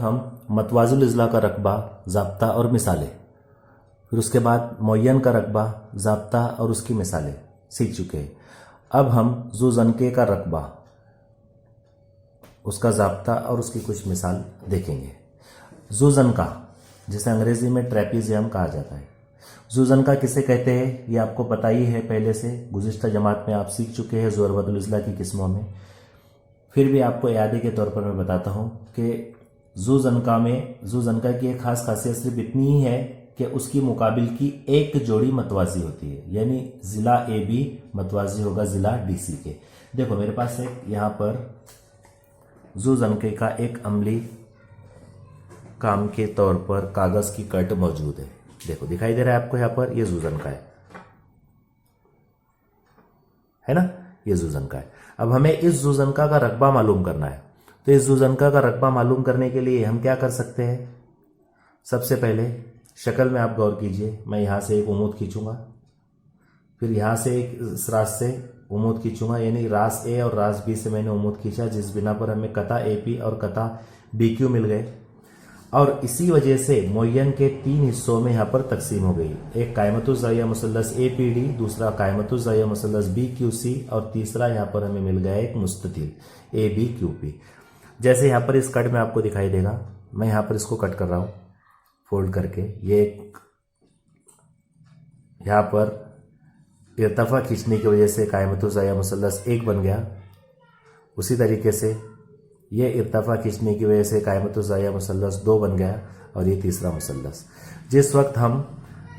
हम मतवाजुल इजला का रकबा, ज़ाब्ता और मिसालें, फिर उसके बाद मुअय्यन का रकबा, ज़ाब्ता और उसकी मिसालें सीख चुके हैं। अब हम ज़ुज़नके का रकबा, उसका ज़ाब्ता और उसकी कुछ मिसाल देखेंगे। ज़ुज़नका, जिसे अंग्रेजी में ट्रेपीजियम कहा जाता है। ज़ुज़नका किसे कहते हैं ये आपको पता ही है पहले से, गुज़िश्ता जमात में आप सीख चुके हैं ज़ुरबतुल इज़ला की किस्मों में। फिर भी आपको यादे के तौर पर मैं बताता हूँ कि ज़ुज़नका की एक खास खासियत सिर्फ इतनी ही है कि उसकी मुकाबिल की एक जोड़ी मतवाजी होती है, यानी ज़िला ए बी मतवाजी होगा ज़िला डी सी के। देखो मेरे पास एक यहाँ पर ज़ुज़नके का एक अमली काम के तौर पर कागज़ की कट मौजूद है। देखो दिखाई दे रहा है आपको यहाँ पर, ये ज़ुज़नका है ना, ये ज़ुज़नका है। अब हमें इस ज़ुज़नका का रकबा मालूम करना है। तो इस ज़ुज़नका का रकबा मालूम करने के लिए हम क्या कर सकते हैं? सबसे पहले शक्ल में आप गौर कीजिए, मैं यहाँ से एक उमूद खींचूंगा, फिर यहाँ से एक इस रास से उमूद खींचूंगा, यानी रास ए और रास बी से मैंने उमूद खींचा, जिस बिना पर हमें कता ए पी और कता बी क्यू मिल गए। और इसी वजह से मुअय्यन के 3 हिस्सों में यहाँ पर तकसीम हो गई। एक कायमतुज़्ज़ाविया मुसल्लस ए पी डी, दूसरा कायमतुज़्ज़ाविया मुसल्लस बी क्यू सी, और तीसरा यहाँ पर हमें मिल गया एक मुस्ततिल ए बी क्यू पी। जैसे यहाँ पर इस कट में आपको दिखाई देगा, मैं यहाँ पर इसको कट कर रहा हूँ फोल्ड करके, ये यहाँ पर इर्तफ़ा खींचने की वजह से कायमतुज़्ज़ाविया मुसल्लस एक बन गया। उसी तरीके से ये इर्तफ़ा खींचने की वजह से कायमतुज़्ज़ाविया मुसल्लस 2 बन गया, और ये तीसरा मुसल्लस। जिस वक्त हम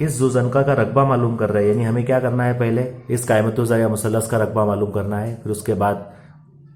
इस ज़ुज़नका का रकबा मालूम कर रहे हैं, यानी हमें क्या करना है, पहले इस कायमतुज़्ज़ाविया मुसल्लस का रकबा मालूम करना है, फिर उसके बाद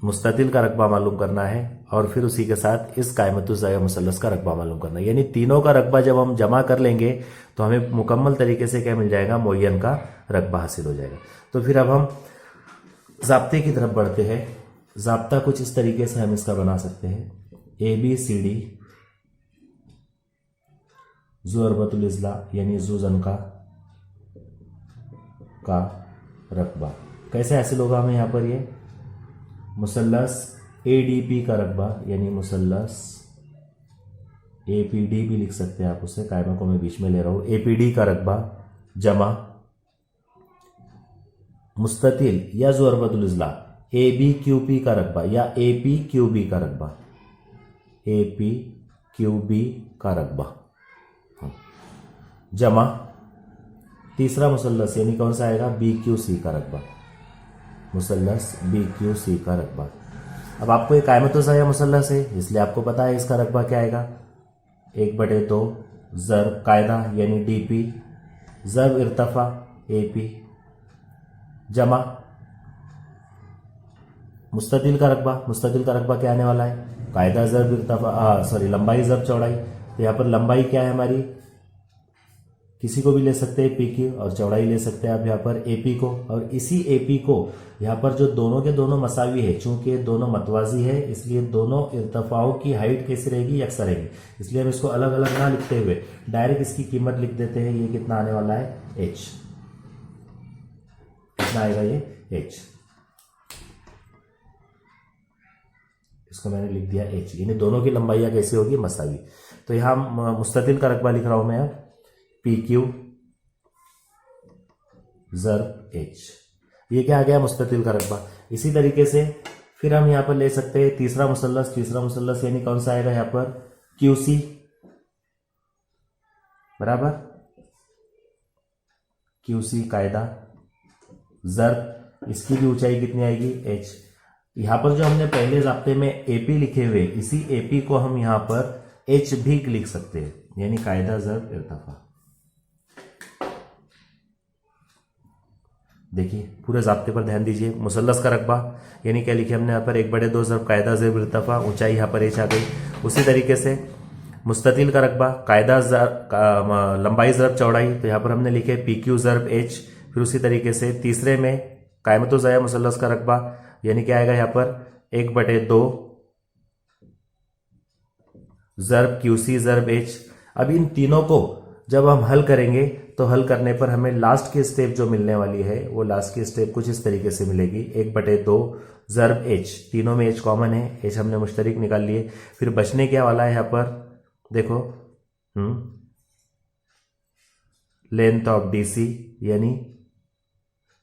मुस्ततिल का रकबा मालूम करना है, और फिर उसी के साथ इस कायमतुज़्ज़ाविया मुसल्लस का रकबा मालूम करना है। यानी तीनों का रकबा जब हम जमा कर लेंगे तो हमें मुकम्मल तरीके से क्या मिल जाएगा, मुअय्यन का रकबा हासिल हो जाएगा। तो फिर अब हम ज़ाब्ते की तरफ बढ़ते हैं। ज़ाब्ता कुछ इस तरीके से हम इसका बना सकते हैं, ए बी सी डी ज़ुरबतुल इज़ला, यानी ज़ुज़नका का रकबा कैसे हासिल होगा हमें यहाँ पर, ये मुसल्लस ADP का रकबा, यानी मुसल्लस APD भी लिख सकते हैं आप उसे, कायमा को मैं बीच में ले रहा हूँ, APD का रकबा जमा मुस्ततिल या ज़ुरबतुल इज़ला ABQP का रकबा या APQB का रकबा, APQB का रकबा जमा तीसरा मुसल्लस, यानी कौन सा आएगा, BQC का रकबा, मुसल्लस BQC का रकबा। अब आपको एक कायमतुज़्ज़ाविया मुसल्लस है, इसलिए आपको पता है इसका रकबा क्या आएगा, 1/2 ज़र्ब कायदा यानी DP ज़र्ब इर्तफ़ा AP जमा मुस्ततिल का रकबा। मुस्ततिल का रकबा क्या आने वाला है, कायदा ज़र्ब इर्तफ़ा लंबाई ज़र्ब चौड़ाई। तो यहाँ पर लंबाई क्या है हमारी, किसी को भी ले सकते हैं PQ, और चौड़ाई ले सकते हैं आप यहाँ पर AP को। और इसी AP को यहाँ पर जो दोनों के दोनों मसावी है, चूंकि दोनों मतवाजी है इसलिए दोनों इर्तफ़ाओं की हाइट कैसी रहेगी, यकसा रहेगी, इसलिए हम इसको अलग अलग ना लिखते हुए डायरेक्ट इसकी कीमत लिख देते हैं। ये कितना आने वाला है, H, कितना आएगा ये H, इसको मैंने लिख दिया H, यानी दोनों की लंबाइयाँ कैसी होगी, मसावी। तो यहाँ मुस्ततिल का रकबा लिख रहा हूं मैं अब, PQ ज़र्ब H, ये क्या आ गया, मुस्ततिल का रकबा। इसी तरीके से फिर हम यहाँ पर ले सकते हैं तीसरा मुसल्लस, यानी कौन सा आएगा यहाँ पर, QC बराबर QC कायदा ज़र्ब, इसकी भी ऊंचाई कितनी आएगी, H। यहाँ पर जो हमने पहले ज़ाब्ते में AP लिखे हुए, इसी AP को हम यहाँ पर H भी लिख सकते हैं, यानी कायदा ज़र्ब इर्तफ़ा। देखिए पूरे ज़ाब्ते पर ध्यान दीजिए। मुसल्लस का रकबा यानी क्या लिखे हमने यहाँ पर, 1/2 ज़र्ब कायदा ज़र्ब इर्तफ़ा, ऊंचाई यहाँ पर H आ गई। उसी तरीके से मुस्ततिल का रकबा कायदा लंबाई ज़र्ब चौड़ाई, तो यहाँ पर हमने लिखे PQ ज़र्ब H। फिर उसी तरीके से तीसरे में कायमतुज़्ज़ाविया मुसल्लस का रकबा, यानी क्या आएगा यहाँ पर, 1/2 ज़र्ब QC ज़र्ब H। अब इन तीनों को जब हम हल करेंगे तो हल करने पर हमें लास्ट की स्टेप जो मिलने वाली है वो लास्ट की स्टेप कुछ इस तरीके से मिलेगी। 1/2 ज़र्ब h, तीनों में h कॉमन है, h हमने मुश्तरिक निकाल लिए। फिर बचने क्या वाला है यहाँ पर देखो, लेंथ ऑफ DC, यानी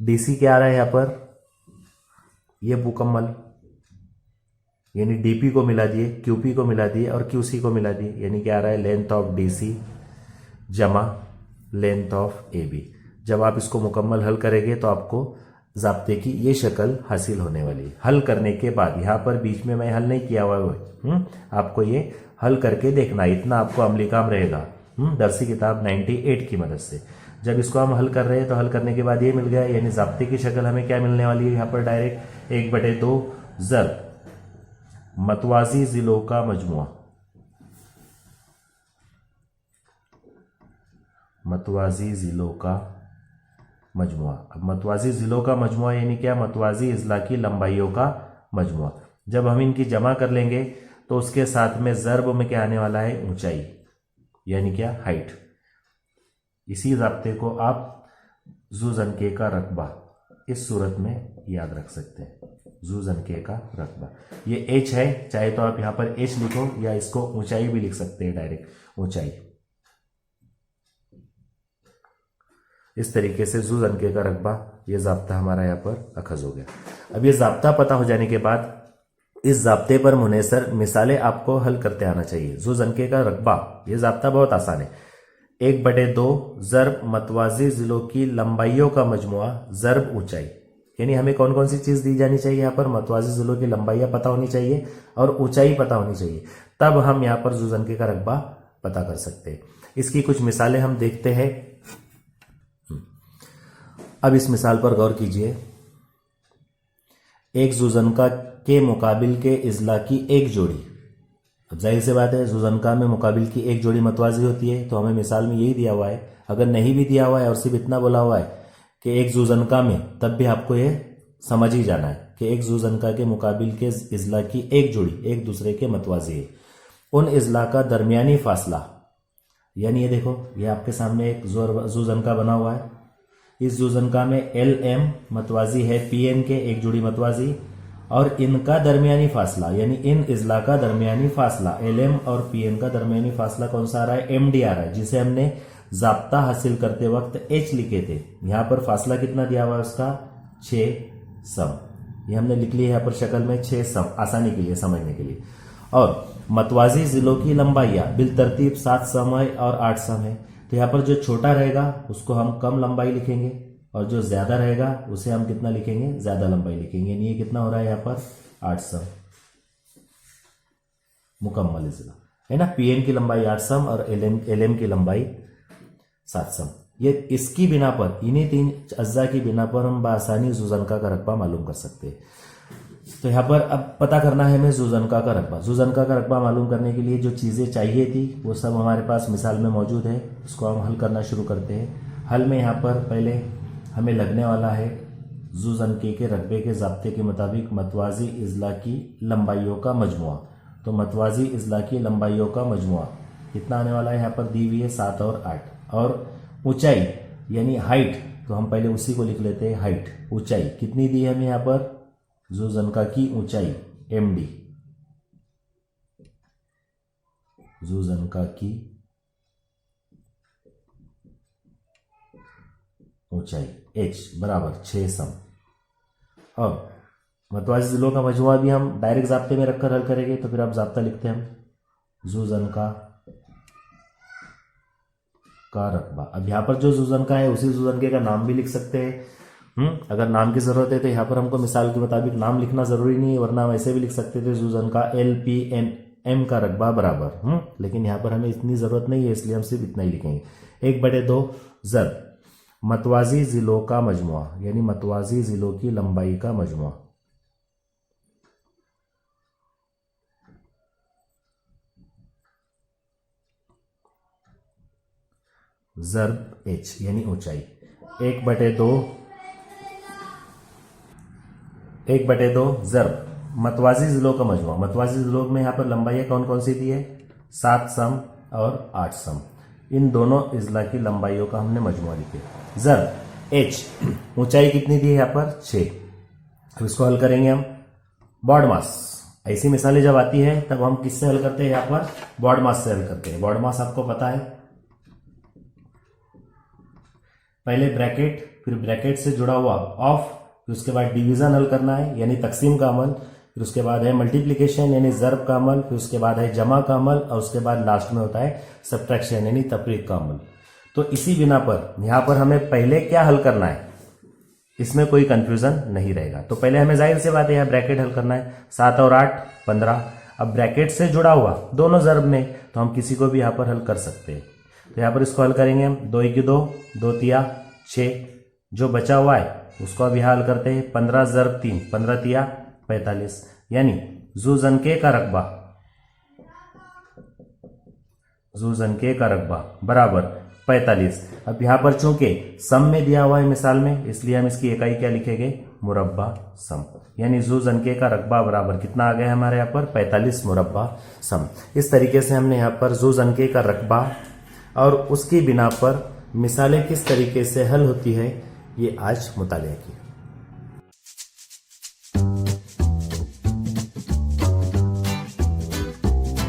DC क्या आ रहा है यहाँ पर, ये मुकम्मल, यानी DP को मिला दिए, QP को मिला दिए और QC को मिला दिए, यानी क्या आ रहा है लेंथ ऑफ DC जमा लेंथ ऑफ AB। जब आप इसको मुकम्मल हल करेंगे तो आपको ज़ाब्ते की ये शक्ल हासिल होने वाली है। हल करने के बाद यहाँ पर बीच में मैं हल नहीं किया हुआ है, आपको ये हल करके देखना, इतना आपको अमली काम रहेगा दरसी किताब 98 की मदद से। जब इसको हम हल कर रहे हैं तो हल करने के बाद ये मिल गया, यानी ज़ाब्ते की शक्ल हमें क्या मिलने वाली है यहाँ पर डायरेक्ट 1/2 ज़र्ब मतवाजी जिलों का मजमुआ, मतवाजी जिलों का मजमुआ। अब मतवाजी जिलों का मजमुआ यानी क्या, मतवाजी अजला की लंबाइयों का मजमुआ। जब हम इनकी जमा कर लेंगे तो उसके साथ में ज़र्ब में क्या आने वाला है, ऊंचाई, यानी क्या, हाइट। इसी ज़ाब्ते को आप ज़ुज़नके का रकबा इस सूरत में याद रख सकते हैं, ज़ुज़नके का रकबा। ये h है, चाहे तो आप यहाँ पर h लिखो या इसको ऊंचाई भी लिख सकते हैं, डायरेक्ट ऊंचाई। इस तरीके से ज़ुज़नके का रकबा, ये ज़ाब्ता हमारा यहाँ पर अखज़ हो गया। अब ये ज़ाब्ता पता हो जाने के बाद इस ज़ाब्ते पर मुनेसर मिसालें आपको हल करते आना चाहिए। ज़ुज़नके का रकबा, ये ज़ाब्ता बहुत आसान है। 1/2 ज़र्ब मतवाजी ज़िलों की लंबाइयों का मजमुआ ज़र्ब ऊंचाई, यानी हमें कौन कौन सी चीज़ दी जानी चाहिए यहाँ पर, मतवाजी ज़िलों की लंबाइयाँ पता होनी चाहिए और ऊंचाई पता होनी चाहिए, तब हम यहाँ पर ज़ुज़नके का रकबा पता कर सकते हैं। इसकी कुछ मिसालें हम देखते हैं। अब इस मिसाल पर गौर कीजिए। एक ज़ुज़नका के मुकाबिल के इज़ला की एक जोड़ी, अब जाहिर सी बात है ज़ुज़नका में मुकाबिल की एक जोड़ी मतवाजी होती है, तो हमें मिसाल में यही दिया हुआ है। अगर नहीं भी दिया हुआ है और सिर्फ इतना बोला हुआ है कि एक ज़ुज़नका में, तब भी आपको ये समझ ही जाना है कि एक ज़ुज़नका के मुकाबिल के इज़ला की एक जोड़ी एक दूसरे के मतवाजी है। उन इज़ला का दरमियानी फासला, यानी ये देखो, ये आपके सामने एक ज़ुज़नका बना हुआ है। इस ज़ुज़नका में LM मतवाजी है PN के एक जोड़ी मतवाजी, और इनका दरमियानी फासला, यानी इन इज़ला का दरमियानी फासला LM और PN का दरमियानी फासला कौन सा आ रहा है, MD आ रहा है, जिसे हमने ज़ाब्ता हासिल करते वक्त H लिखे थे। यहाँ पर फासला कितना दिया हुआ है उसका, 6 सम, ये हमने लिख लिया यहाँ पर शक्ल में 6 सम, आसानी के लिए समझने के लिए। और मतवाजी ज़िलों की लंबाइयाँ बिल तरतीब 7 सम है और 8 सम है। तो यहाँ पर जो छोटा रहेगा उसको हम कम लंबाई लिखेंगे और जो ज्यादा रहेगा उसे हम कितना लिखेंगे, ज्यादा लंबाई लिखेंगे। यानी ये कितना हो रहा है यहाँ पर 8 सम मुकम्मल इज़ला है ना। PN की लंबाई 8 सम और LM की लंबाई 7 सम। ये इसकी बिना पर, इन्हीं 3 अज्जा की बिना पर हम बआसानी ज़ुज़नका का रकबा मालूम कर सकते हैं। तो यहाँ पर अब पता करना है हमें ज़ुज़नका का रकबा। ज़ुज़नका का रकबा मालूम करने के लिए जो चीज़ें चाहिए थी वो सब हमारे पास मिसाल में मौजूद है। इसको हम हल करना शुरू करते हैं। हल में यहाँ पर पहले हमें लगने वाला है ज़ुज़नके के रकबे के ज़ाब्ते के मुताबिक मतवाजी इज़ला की लंबाइयों का मजमुआ। तो मतवाजी इज़ला की लंबाइयों का मजमुआ कितना आने वाला है, यहाँ पर दी हुई है 7 और 8। और ऊंचाई यानी हाइट, तो हम पहले उसी को लिख लेते हैं। हाइट, ऊंचाई कितनी दी है हमें यहाँ पर, ज़ुज़नका की ऊंचाई MD, ज़ुज़नका की ऊंचाई H बराबर 6 सम। और मतवाजी ज़िलों का मजमुआ भी हम डायरेक्ट ज़ाब्ते में रखकर हल करेंगे, तो फिर आप ज़ाब्ता लिखते हैं हम ज़ुज़नका का रकबा। अब यहाँ पर जो ज़ुज़नका है उसी ज़ुज़नके का नाम भी लिख सकते हैं। अगर नाम की ज़रूरत है तो यहाँ पर हमको मिसाल के मुताबिक नाम लिखना ज़रूरी नहीं है, वरना हम ऐसे भी लिख सकते थे ज़ुज़नका LPM का रकबा बराबर। लेकिन यहाँ पर हमें इतनी ज़रूरत नहीं है, इसलिए हम सिर्फ इतना ही लिखेंगे। 1/2 ज़र्ब मतवाजी ज़िलों का मजमुआ, यानी मतवाजी ज़िलों की लंबाई का मजमुआ। ज़र्ब H यानी ऊंचाई 1/2 ज़र्ब मतवाजी ज़िलों का मजमुआ। मतवाजी ज़िलों में यहाँ पर लंबाइयाँ कौन कौन सी दी है, 7 सम और 8 सम। इन दोनों इजला की लंबाइयों का हमने मजमुआ लिखे। ज़र एच, ऊंचाई कितनी दी है यहाँ पर 6। अब इसको हल करेंगे हम बॉड मास। ऐसी मिसालें जब आती है तब हम किससे हल करते हैं, यहाँ पर बॉड मास से हल करते हैं। बॉड मास आपको पता है, पहले ब्रैकेट, फिर ब्रैकेट से जुड़ा हुआ ऑफ, फिर उसके बाद डिवीजन हल करना है यानी तकसीम का अमल, फिर उसके बाद है मल्टीप्लिकेशन यानी ज़र्ब का अमल, फिर उसके बाद है जमा का अमल, और उसके बाद लास्ट में होता है सब्ट्रैक्शन यानी तफरीक का अमल। तो इसी बिना पर यहां पर हमें पहले क्या हल करना है, इसमें कोई कंफ्यूजन नहीं रहेगा। तो पहले हमें जाहिर सी बात है यहाँ ब्रैकेट हल करना है, 7 और 8 15। अब ब्रैकेट से जुड़ा हुआ दोनों ज़र्ब में, तो हम किसी को भी यहाँ पर हल कर सकते हैं। तो यहाँ पर इसको हल करेंगे हम, 2 1 2, 2 तिया 6, जो बचा हुआ है उसको अब यहाँ हल करते हैं। 15 ज़र्ब 3, 15 तिया 45, यानी ज़ुज़नके का रकबा, ज़ुज़नके का रकबा बराबर 45। अब यहाँ पर चूंकि सम में दिया हुआ है मिसाल में, इसलिए हम इसकी इकाई क्या लिखेंगे, मुरब्बा सम, यानी ज़ुज़नके का रकबा बराबर कितना आ गया हमारे यहाँ पर 45 मुरब्बा सम। इस तरीके से हमने यहाँ पर ज़ुज़नके का रकबा और उसकी बिना पर मिसालें किस तरीके से हल होती है ये आज मुतालिया की।